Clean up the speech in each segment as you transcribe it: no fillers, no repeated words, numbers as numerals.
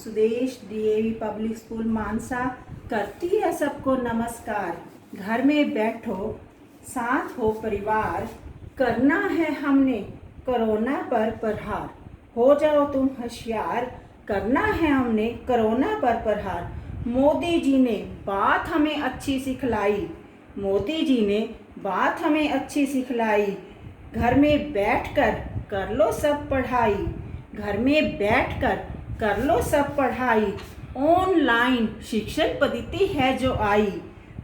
Sudesh DAV public school मानसा करती है सबको नमस्कार। घर में बैठो, साथ हो परिवार, करना है हमने कोरोना पर प्रहार। हो जाओ तुम होशियार, करना है हमने कोरोना पर प्रहार। मोदी जी ने बात हमें अच्छी सिखलाई, मोदी जी ने बात हमें अच्छी सिखलाई। घर में बैठकर कर लो सब पढ़ाई, घर में बैठकर कर लो सब पढ़ाई। ऑनलाइन शिक्षण पद्धति है जो आई,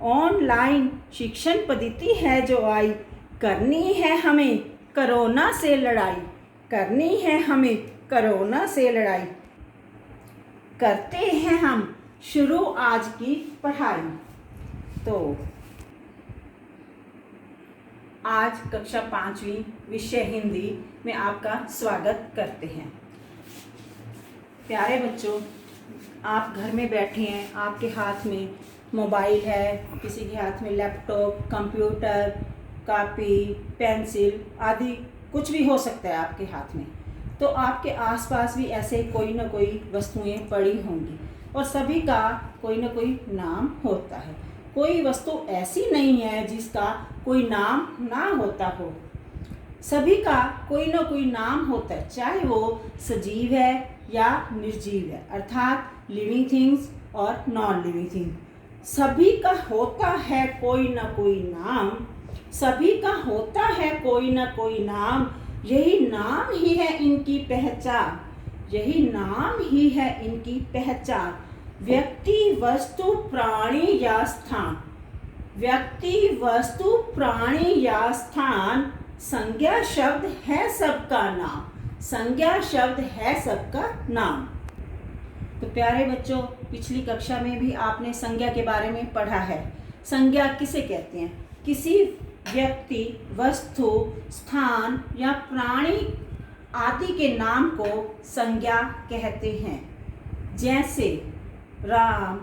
ऑनलाइन शिक्षण पद्धति है जो आई। करनी है हमें कोरोना से लड़ाई, करनी है हमें कोरोना से लड़ाई। करते हैं हम शुरू आज की पढ़ाई। तो आज कक्षा 5वीं विषय हिंदी में आपका स्वागत करते हैं। प्यारे बच्चों, आप घर में बैठे हैं, आपके हाथ में मोबाइल है, किसी के हाथ में लैपटॉप, कंप्यूटर, कॉपी, पेंसिल आदि कुछ भी हो सकता है आपके हाथ में। तो आपके आसपास भी ऐसे कोई ना कोई वस्तुएं पड़ी होंगी और सभी का कोई ना कोई नाम होता है। कोई वस्तु ऐसी नहीं है जिसका कोई नाम ना होता हो। सभी का कोई ना कोई नाम होता है, चाहे वो सजीव है या निर्जीव है, अर्थात लिविंग थिंग्स और नॉन लिविंग थिंग्स। सभी का होता है कोई ना कोई नाम, सभी का होता है कोई ना कोई नाम। यही नाम ही है इनकी पहचान, यही नाम ही है इनकी पहचान। व्यक्ति, वस्तु, प्राणी या स्थान, व्यक्ति, वस्तु, प्राणी या स्थान। संज्ञा शब्द है सबका नाम, संज्ञा शब्द है सबका नाम। तो प्यारे बच्चों, पिछली कक्षा में भी आपने संज्ञा के बारे में पढ़ा है। संज्ञा किसे कहते हैं? किसी व्यक्ति, वस्तु, स्थान या प्राणी आदि के नाम को संज्ञा कहते हैं, जैसे राम,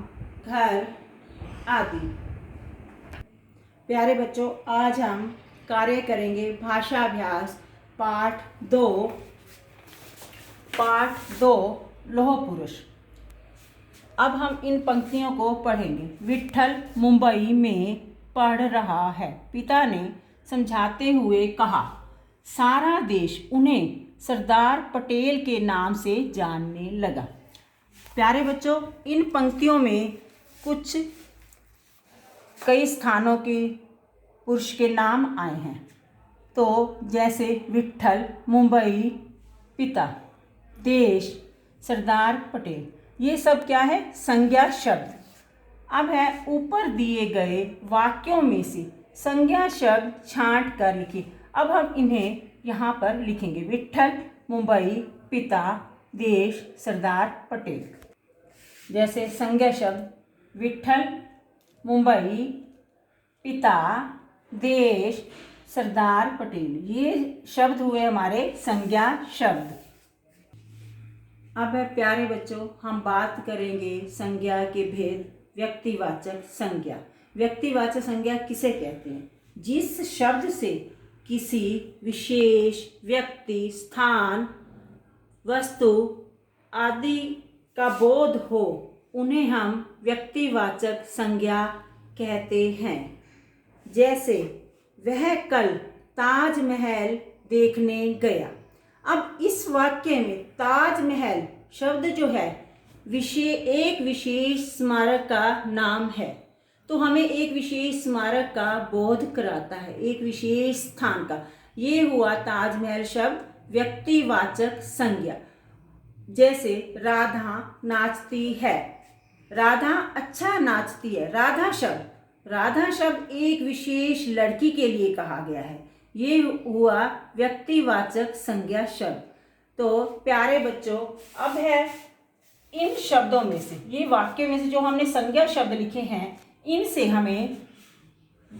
घर आदि। प्यारे बच्चों, आज हम कार्य करेंगे भाषाभ्यास पाठ 2 लौह पुरुष। अब हम इन पंक्तियों को पढ़ेंगे। विट्ठल मुंबई में पढ़ रहा है, पिता ने समझाते हुए कहा। सारा देश उन्हें सरदार पटेल के नाम से जानने लगा। प्यारे बच्चों, इन पंक्तियों में कुछ कई स्थानों के पुरुष के नाम आए हैं। तो जैसे विट्ठल, मुंबई, पिता, देश, सरदार पटेल, ये सब क्या है? संज्ञा शब्द। अब है ऊपर दिए गए वाक्यों में से संज्ञा शब्द छांट कर लिखिए। अब हम इन्हें यहाँ पर लिखेंगे। विट्ठल, मुंबई, पिता, देश, सरदार पटेल। जैसे संज्ञा शब्द विट्ठल, मुंबई, पिता, देश, सरदार पटेल, ये शब्द हुए हमारे संज्ञा शब्द। अब है प्यारे बच्चों, हम बात करेंगे संज्ञा के भेद। व्यक्तिवाचक संज्ञा। व्यक्तिवाचक संज्ञा किसे कहते हैं? जिस शब्द से किसी विशेष व्यक्ति, स्थान, वस्तु आदि का बोध हो, उन्हें हम व्यक्तिवाचक संज्ञा कहते हैं। जैसे वह कल ताजमहल देखने गया। अब इस वाक्य में ताजमहल शब्द जो है एक विशेष स्मारक का नाम है, तो हमें एक विशेष स्मारक का बोध कराता है, एक विशेष स्थान का। ये हुआ ताजमहल शब्द व्यक्तिवाचक संज्ञा। जैसे राधा नाचती है, राधा अच्छा नाचती है। राधा शब्द एक विशेष लड़की के लिए कहा गया है, ये हुआ व्यक्तिवाचक संज्ञा शब्द। तो प्यारे बच्चों, अब है इन शब्दों में से, ये वाक्य में से जो हमने संज्ञा शब्द लिखे हैं, इनसे हमें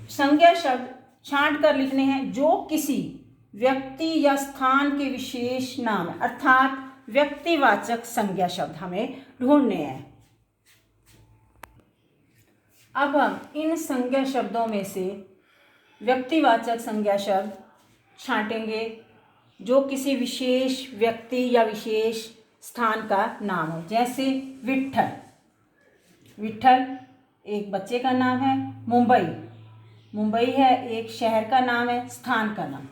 संज्ञा शब्द छांट कर लिखने हैं जो किसी व्यक्ति या स्थान के विशेष नाम, अर्थात व्यक्तिवाचक संज्ञा शब्द हमें ढूंढने हैं। अब हम इन संज्ञा शब्दों में से व्यक्तिवाचक संज्ञा शब्द छांटेंगे जो किसी विशेष व्यक्ति या विशेष स्थान का नाम हो। जैसे विट्ठल, विट्ठल एक बच्चे का नाम है। मुंबई, मुंबई है एक शहर का नाम है, स्थान का नाम।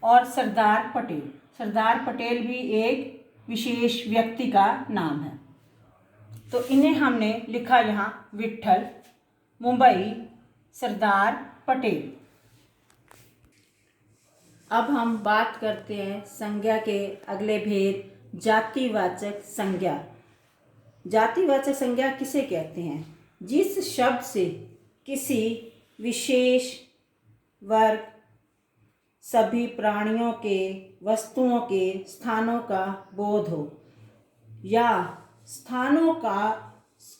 और सरदार पटेल, सरदार पटेल भी एक विशेष व्यक्ति का नाम है। तो इन्हें हमने लिखा यहाँ विट्ठल, मुंबई, सरदार पटेल। अब हम बात करते हैं संज्ञा के अगले भेद, जातिवाचक संज्ञा। जातिवाचक संज्ञा किसे कहते हैं? जिस शब्द से किसी विशेष वर्ग, सभी प्राणियों के, वस्तुओं के, स्थानों का बोध हो, या स्थानों का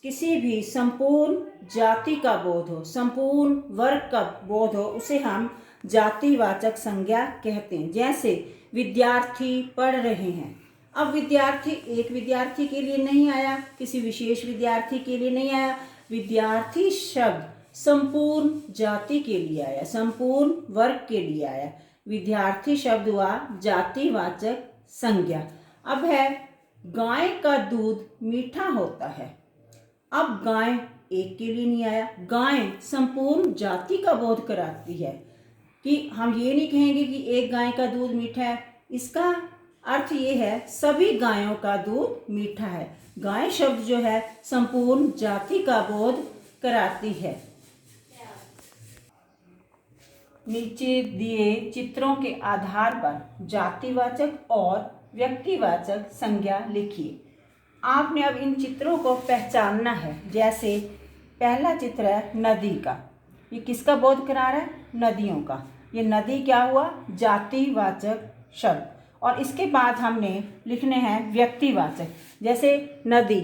किसी भी संपूर्ण जाति का बोध हो, संपूर्ण वर्ग का बोध हो, उसे हम जातिवाचक संज्ञा कहते हैं। जैसे विद्यार्थी पढ़ रहे हैं। अब विद्यार्थी एक विद्यार्थी के लिए नहीं आया, किसी विशेष विद्यार्थी के लिए नहीं आया। विद्यार्थी शब्द संपूर्ण जाति के लिए आया, संपूर्ण वर्ग के लिए आया। विद्यार्थी शब्द हुआ जातिवाचक संज्ञा। अब है गाय का दूध मीठा होता है। अब गाय एक के लिए नहीं आया, गाय संपूर्ण जाति का बोध कराती है। कि हम ये नहीं कहेंगे कि एक गाय का दूध मीठा है, इसका अर्थ ये है सभी गायों का दूध मीठा है। गाय शब्द जो है संपूर्ण जाति का बोध कराती है। नीचे दिए चित्रों के आधार पर जातिवाचक और व्यक्तिवाचक संज्ञा लिखिए। आपने अब इन चित्रों को पहचानना है। जैसे पहला चित्र है नदी का, ये किसका बोध करा रहा है? नदियों का। ये नदी क्या हुआ? जातिवाचक शब्द। और इसके बाद हमने लिखने हैं व्यक्तिवाचक। जैसे नदी,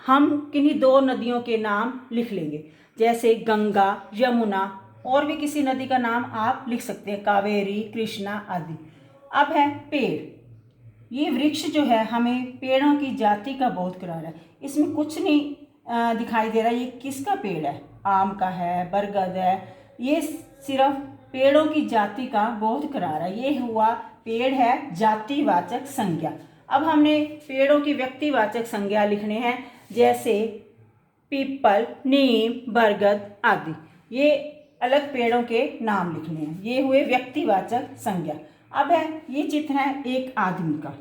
हम किन्हीं दो नदियों के नाम लिख लेंगे, जैसे गंगा, यमुना, और भी किसी नदी का नाम आप लिख सकते हैं, कावेरी, कृष्णा आदि। अब है पेड़, ये वृक्ष जो है हमें पेड़ों की जाति का बोध करा रहा है। इसमें कुछ नहीं दिखाई दे रहा ये किसका पेड़ है, आम का है, बरगद है, ये सिर्फ पेड़ों की जाति का बोध करा रहा है। ये हुआ पेड़ है जातिवाचक संज्ञा। अब हमने पेड़ों की व्यक्तिवाचक संज्ञा लिखने हैं, जैसे पीपल, नीम, बरगद आदि। ये अलग पेड़ों के नाम लिखने हैं, ये हुए व्यक्तिवाचक संज्ञा। अब है ये चित्र है एक आदमी का,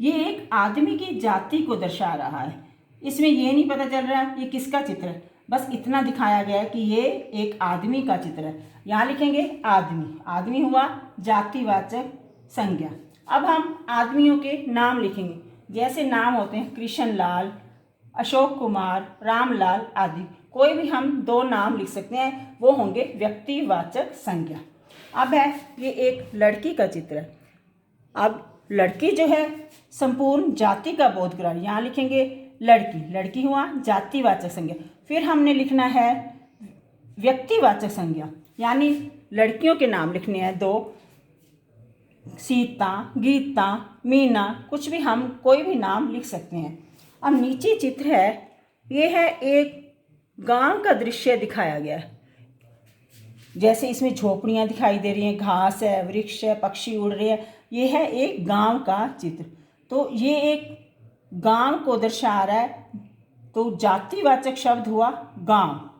ये एक आदमी की जाति को दर्शा रहा है। इसमें ये नहीं पता चल रहा ये किसका चित्र है, बस इतना दिखाया गया है कि ये एक आदमी का चित्र है। यहाँ लिखेंगे आदमी, आदमी हुआ जातिवाचक संज्ञा। अब हम आदमियों के नाम लिखेंगे, जैसे नाम होते हैं कृष्ण लाल, अशोक कुमार, रामलाल आदि। कोई भी हम दो नाम लिख सकते हैं, वो होंगे व्यक्तिवाचक संज्ञा। अब है ये एक लड़की का चित्र है। अब लड़की जो है संपूर्ण जाति का बोध करा, यहाँ लिखेंगे लड़की, लड़की हुआ जातिवाचक संज्ञा। फिर हमने लिखना है व्यक्तिवाचक संज्ञा, यानी लड़कियों के नाम लिखने हैं दो, सीता, गीता, मीना, कुछ भी हम कोई भी नाम लिख सकते हैं। अब नीचे चित्र है, ये है एक गांव का दृश्य दिखाया गया है। जैसे इसमें झोपड़ियाँ दिखाई दे रही हैं, घास है, वृक्ष है, पक्षी उड़ रहे हैं। ये है एक गांव का चित्र। तो ये एक गांव को दर्शा रहा है, तो जातिवाचक शब्द हुआ गांव।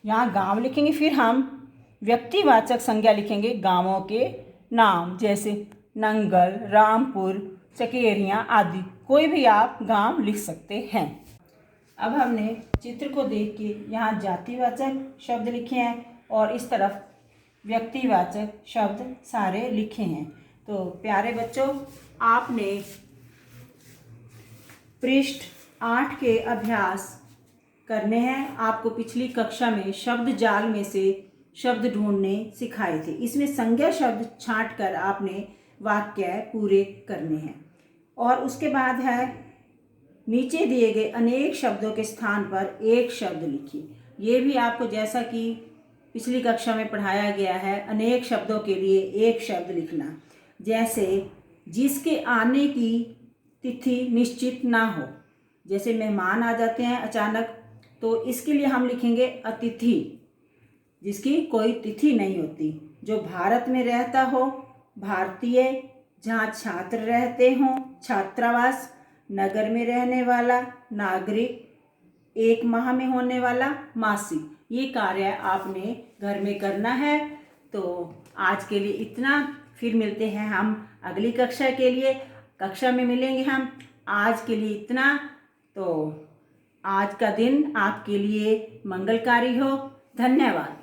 यहाँ गांव लिखेंगे, फिर हम व्यक्तिवाचक संज्ञा लिखेंगे गांवों के नाम, जैसे नंगल, रामपुर, चकेरियाँ आदि। कोई भी आप गांव लिख सकते हैं। अब हमने चित्र को देख के यहाँ जातिवाचक शब्द लिखे हैं और इस तरफ व्यक्तिवाचक शब्द सारे लिखे हैं। तो प्यारे बच्चों, आपने पृष्ठ 8 के अभ्यास करने हैं। आपको पिछली कक्षा में शब्द जाल में से शब्द ढूंढने सिखाए थे। इसमें संज्ञा शब्द छांट कर आपने वाक्य पूरे करने हैं। और उसके बाद है नीचे दिए गए अनेक शब्दों के स्थान पर एक शब्द लिखिए। ये भी आपको जैसा कि पिछली कक्षा में पढ़ाया गया है, अनेक शब्दों के लिए एक शब्द लिखना। जैसे जिसके आने की तिथि निश्चित ना हो, जैसे मेहमान आ जाते हैं अचानक, तो इसके लिए हम लिखेंगे अतिथि, जिसकी कोई तिथि नहीं होती। जो भारत में रहता हो, भारतीय, जहाँ छात्र रहते हों, छात्रावास, नगर में रहने वाला नागरिक, 1 माह में होने वाला मासिक। ये कार्य आपने घर में करना है। तो आज के लिए इतना, फिर मिलते हैं हम अगली कक्षा के लिए। कक्षा में मिलेंगे हम। आज के लिए इतना। तो आज का दिन आपके लिए मंगलकारी हो। धन्यवाद।